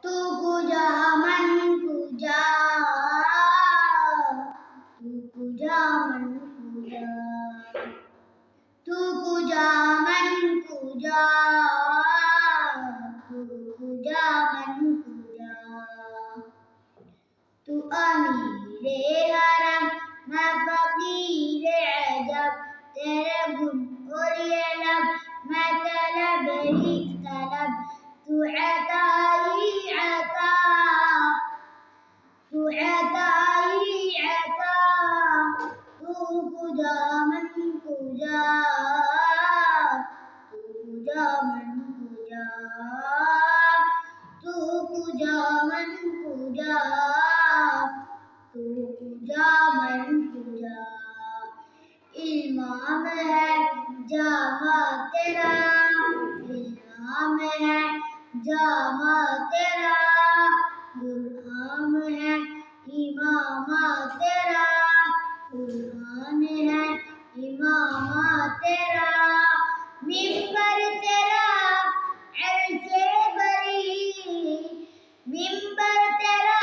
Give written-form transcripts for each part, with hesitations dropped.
तू पूजा मन पूजा, तू पूजा मन पूजा, तू पूजा मन पूजा, तू पूजा मन पूजा। तू अमीरे हरम मैं फकीरे अजब, तेरे गुण और ये लब मैं तलब ही तलब। तू अता ही अता, तू अता ही अता, तू पूजा मन पूजा, तू पूजा मन पूजा, तू पूजा मन पूजा, तू पूजा मन पूजा। इल्माम है जामा तेरा, इल्माम है जामा तेरा, गुलाम है इमामा तेरा, कुरान है इमामा तेरा। मिंबर तेरा अर्शे बरी, मिंबर तेरा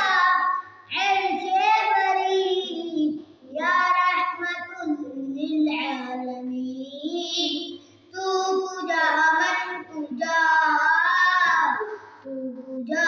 अर्शे बरी, या रहमतुल लिल आलमीन। तू पूजा मन पूजा, तू पूजा